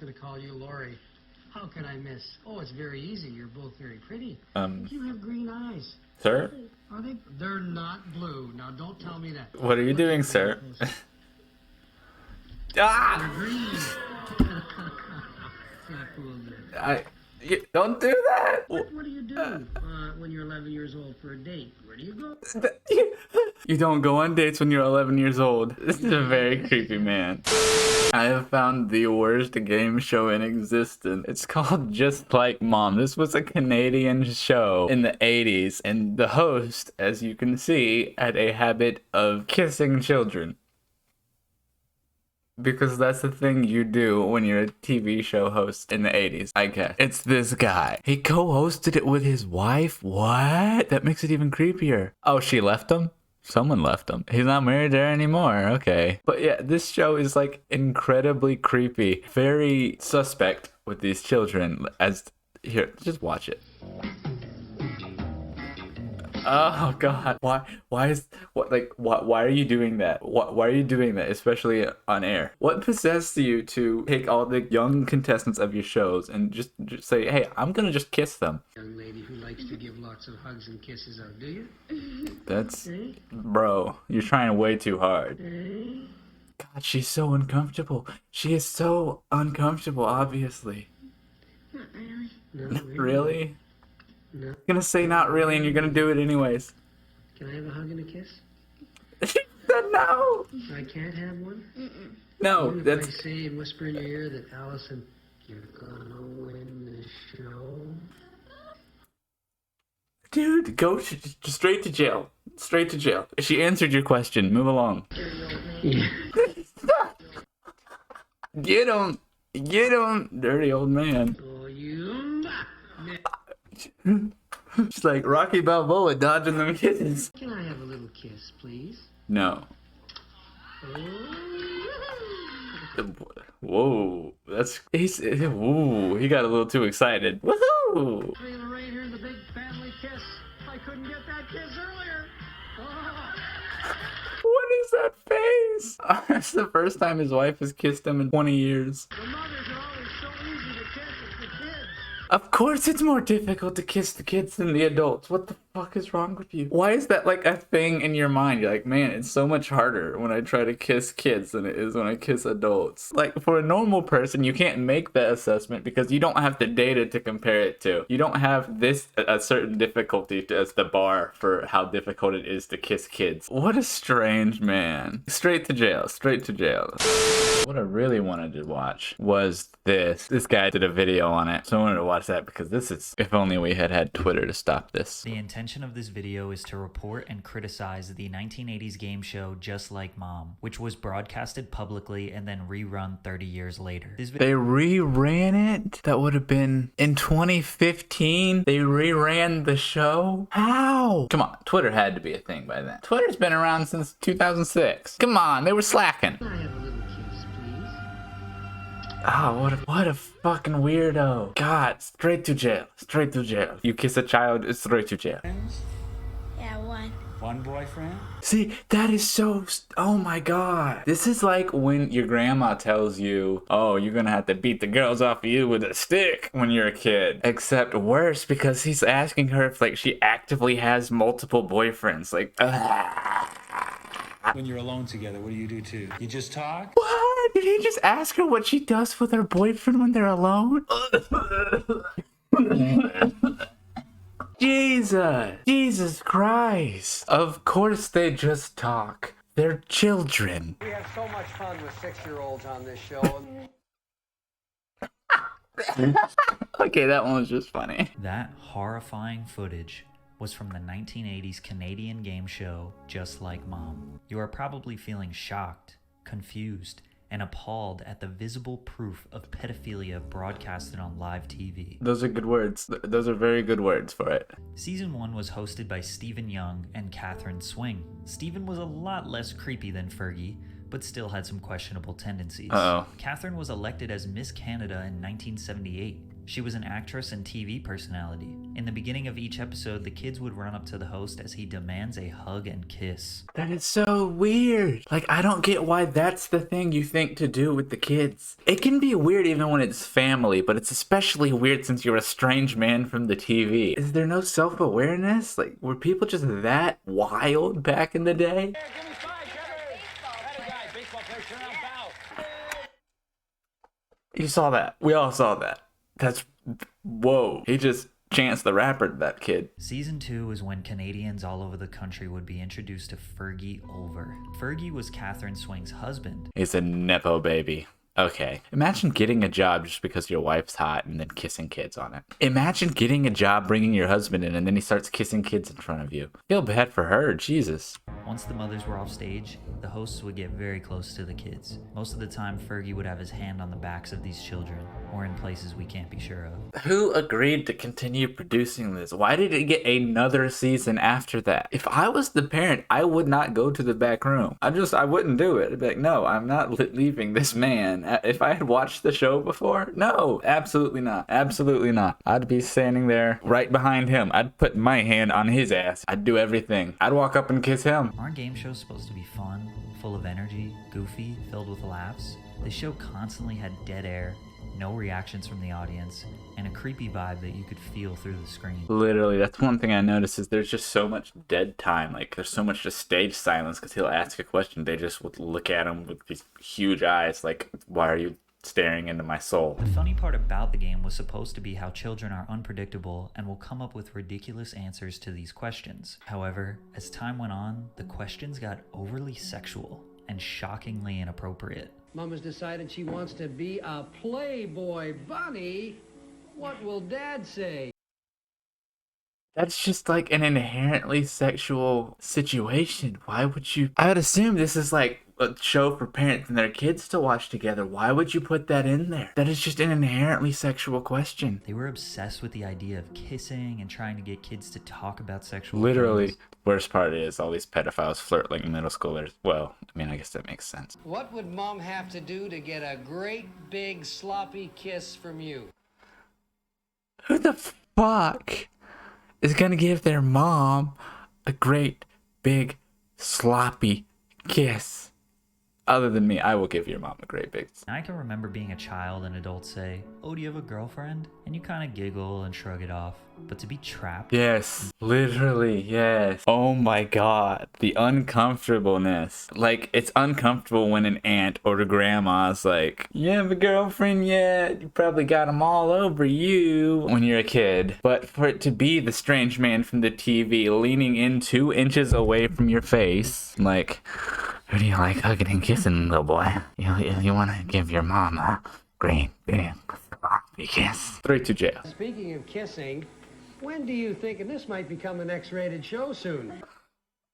going to call you Lori. How can I miss? Oh, it's very easy. You're both very pretty. You have green eyes. Sir? Are they? They're not blue. Now, don't tell me that. What are you doing, sir? Ah! They're green. Don't do that! What do you do when you're 11 years old for a date? Where do you go? You don't go on dates when you're 11 years old. This is a very creepy man. I have found the worst game show in existence. It's called Just Like Mom. This was a Canadian show in the 80s, and the host, as you can see, had a habit of kissing children. Because that's the thing you do when you're a TV show host in the 80s, I guess. It's this guy. He co-hosted it with his wife? What? That makes it even creepier. Oh, she left him? Someone left him. He's not married there anymore. Okay. But yeah, this show is like incredibly creepy. Very suspect with these children. Here, just watch it. Oh God! Why are you doing that? Why are you doing that, especially on air? What possessed you to take all the young contestants of your shows and just say, "Hey, I'm gonna just kiss them"? Young lady who likes to give lots of hugs and kisses out, do you? That's, bro, you're trying way too hard. God, she's so uncomfortable. She is so uncomfortable. Obviously. Not really. No, Not really. No. You're gonna say not really, and you're gonna do it anyways. Can I have a hug and a kiss? She said no. I can't have one? No, If that's. I say and whisper in your ear that, Allison, you're gonna win the show. Dude, go straight to jail. Straight to jail. She answered your question. Move along. Yeah. Get him. Get him. Dirty old man. Oh, you. She's like Rocky Balboa dodging them kisses. Can I have a little kiss, please? No. Whoa. Whoa. He got a little too excited. Woohoo! Right here, the big family kiss. I couldn't get that kiss earlier. Oh. What is that face? That's the first time his wife has kissed him in 20 years. The mothers are always so easy to kiss. It's the kids. Of course it's more difficult to kiss the kids than the adults. What the fuck is wrong with you? Why is that like a thing in your mind? You're like, man, it's so much harder when I try to kiss kids than it is when I kiss adults. Like, for a normal person, you can't make that assessment because you don't have the data to compare it to. You don't have a certain difficulty as the bar for how difficult it is to kiss kids. What a strange man. Straight to jail. Straight to jail. What I really wanted to watch was this. This guy did a video on it. So I wanted to watch that because this is, if only we had had Twitter to stop this. The intention of this video is to report and criticize the 1980s game show Just Like Mom, which was broadcasted publicly and then rerun 30 years later. They reran it? That would have been in 2015? They reran the show? How? Come on, Twitter had to be a thing by then. Twitter's been around since 2006. Come on, they were slacking. Can I have a little kiss, please? Oh, what a fucking weirdo. God, straight to jail. Straight to jail. You kiss a child, it's straight to jail. Yeah, one. One boyfriend? See, that is so... Oh my God. This is like when your grandma tells you, oh, you're gonna have to beat the girls off of you with a stick when you're a kid. Except worse, because he's asking her if, like, she actively has multiple boyfriends. Like, When you're alone together, what do you do too? You just talk? What? Did he just ask her what she does with her boyfriend when they're alone? Jesus Christ. Of course they just talk. They're children. We have so much fun with 6-year-olds on this show. Okay, that one was just funny. That horrifying footage was from the 1980s Canadian game show Just Like Mom. You are probably feeling shocked, confused, and appalled at the visible proof of pedophilia broadcasted on live TV. Those are good words. Those are very good words for it. Season 1 was hosted by Stephen Young and Catherine Swing. Stephen was a lot less creepy than Fergie, but still had some questionable tendencies. Uh-oh. Catherine was elected as Miss Canada in 1978. She was an actress and TV personality. In the beginning of each episode, the kids would run up to the host as he demands a hug and kiss. That is so weird. Like, I don't get why that's the thing you think to do with the kids. It can be weird even when it's family, but it's especially weird since you're a strange man from the TV. Is there no self-awareness? Like, were people just that wild back in the day? You saw that. We all saw that. That's... Whoa. He just Chance the Rapper, that kid. Season 2 is when Canadians all over the country would be introduced to Fergie Ulver. Fergie was Catherine Swing's husband. He's a Nepo baby. Okay. Imagine getting a job just because your wife's hot and then kissing kids on it. Imagine getting a job bringing your husband in and then he starts kissing kids in front of you. Feel bad for her. Jesus. Once the mothers were off stage, the hosts would get very close to the kids. Most of the time, Fergie would have his hand on the backs of these children, or in places we can't be sure of. Who agreed to continue producing this? Why did it get another season after that? If I was the parent, I would not go to the back room. I wouldn't do it. I'd be like, no, I'm not leaving this man. If I had watched the show before, no, absolutely not. Absolutely not. I'd be standing there right behind him. I'd put my hand on his ass. I'd do everything. I'd walk up and kiss him. Aren't game shows supposed to be fun, full of energy, goofy, filled with laughs? The show constantly had dead air, no reactions from the audience, and a creepy vibe that you could feel through the screen. Literally, that's one thing I noticed is there's just so much dead time. Like, there's so much just stage silence because he'll ask a question. They just would look at him with these huge eyes like, why are you staring into my soul? The funny part about the game was supposed to be how children are unpredictable and will come up with ridiculous answers to these questions. However, as time went on, the questions got overly sexual and shockingly inappropriate. Mama's decided she wants to be a Playboy bunny. What will Dad say? That's just like an inherently sexual situation. Why would you? I would assume this is like a show for parents and their kids to watch together. Why would you put that in there? That is just an inherently sexual question. They were obsessed with the idea of kissing and trying to get kids to talk about sexual Literally, things. worst part is all these pedophiles flirt like middle schoolers. Well, I mean, I guess that makes sense. What would Mom have to do to get a great big sloppy kiss from you? Who the fuck is gonna give their mom a great big sloppy kiss? Other than me, I will give your mom a great big. I can remember being a child and adults say, "Oh, do you have a girlfriend?" And you kind of giggle and shrug it off. But to be trapped... Yes, literally, yes. Oh my god, the uncomfortableness. Like, it's uncomfortable when an aunt or a grandma's like, you have a girlfriend yet? You probably got them all over you when you're a kid. But for it to be the strange man from the TV leaning in 2 inches away from your face, like, who do you like hugging and kissing, little boy? You want to give your mom a great big sloppy kiss? Straight to jail. Speaking of kissing, when do you think, and this might become an X-rated show soon?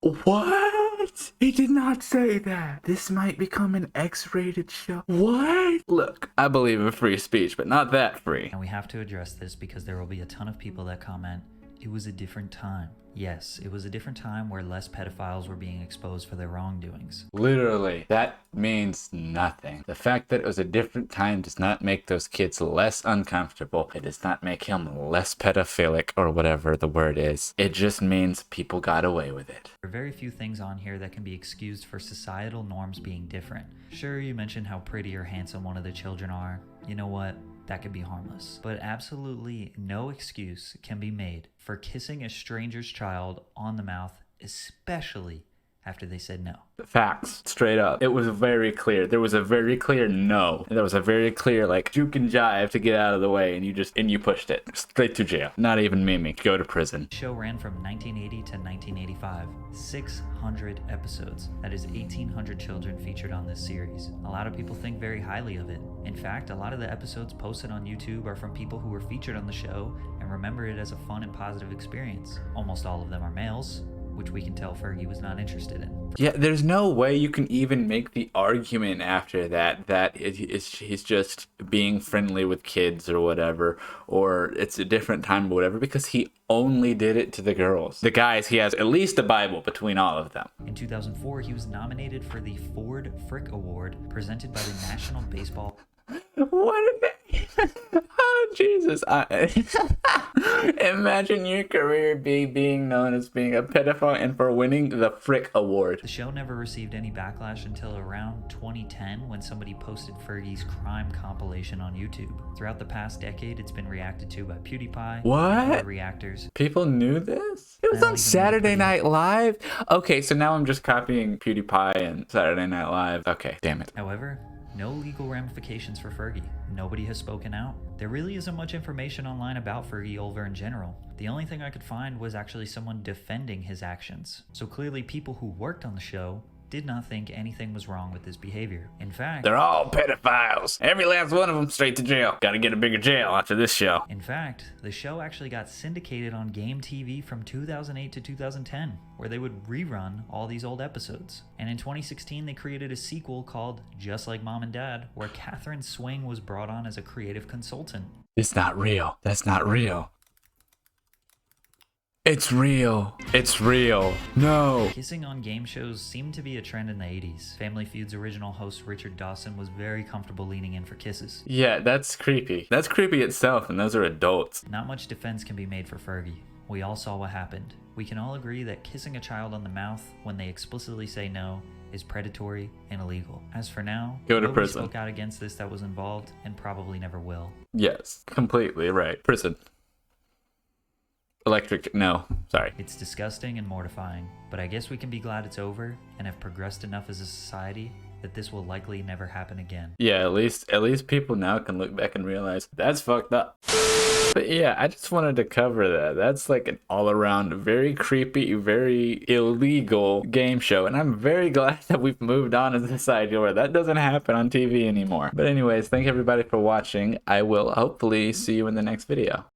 What? He did not say that. This might become an X-rated show. What? Look, I believe in free speech, but not that free. And we have to address this because there will be a ton of people that comment, it was a different time. Yes, it was a different time where less pedophiles were being exposed for their wrongdoings. Literally, that means nothing. The fact that it was a different time does not make those kids less uncomfortable. It does not make him less pedophilic or whatever the word is. It just means people got away with it. There are very few things on here that can be excused for societal norms being different. Sure, you mentioned how pretty or handsome one of the children are. You know what? That could be harmless. But absolutely no excuse can be made for kissing a stranger's child on the mouth, especially after they said no. Facts, straight up. It was very clear. There was a very clear no. And there was a very clear, like, juke and jive to get out of the way, and you pushed it. Straight to jail. Not even miming. Go to prison. The show ran from 1980 to 1985. 600 episodes. That is 1,800 children featured on this series. A lot of people think very highly of it. In fact, a lot of the episodes posted on YouTube are from people who were featured on the show and remember it as a fun and positive experience. Almost all of them are males, which we can tell Fergie was not interested in. Yeah, there's no way you can even make the argument after that he's just being friendly with kids or whatever, or it's a different time or whatever, because he only did it to the girls. The guys, he has at least a Bible between all of them. In 2004, he was nominated for the Ford Frick Award presented by the National Baseball... What a name! Oh, Jesus. Imagine your career being known as being a pedophile and for winning the Frick Award. The show never received any backlash until around 2010 when somebody posted Fergie's crime compilation on YouTube. Throughout the past decade, it's been reacted to by PewDiePie and other reactors. People knew this? It was Well, on even Saturday pretty- Night Live? Okay, so now I'm just copying PewDiePie and Saturday Night Live. Okay, damn it. However, no legal ramifications for Fergie. Nobody has spoken out. There really isn't much information online about Fergie Olver in general. The only thing I could find was actually someone defending his actions. So clearly people who worked on the show did not think anything was wrong with his behavior. In fact, They're all pedophiles. Every last one of them straight to jail. Gotta get a bigger jail after this show. the show actually got syndicated on Game TV from 2008 to 2010, where they would rerun all these old episodes. And in 2016, they created a sequel called Just Like Mom and Dad, where Catherine Swing was brought on as a creative consultant. It's not real. That's not real. It's real. It's real. No. Kissing on game shows seemed to be a trend in the 80s. Family Feud's original host Richard Dawson was very comfortable leaning in for kisses. Yeah, that's creepy. That's creepy itself, and those are adults. Not much defense can be made for Fergie. We all saw what happened. We can all agree that kissing a child on the mouth when they explicitly say no is predatory and illegal. As for now, Go to nobody prison. spoke out against this that was involved and probably never will. Yes, completely right. Prison. Electric, no, sorry. It's disgusting and mortifying, but I guess we can be glad it's over and have progressed enough as a society that this will likely never happen again. Yeah, at least people now can look back and realize that's fucked up. But yeah, I just wanted to cover that. That's like an all-around very creepy, very illegal game show, and I'm very glad that we've moved on as a society where that doesn't happen on TV anymore. But anyways, thank everybody for watching. I will hopefully see you in the next video.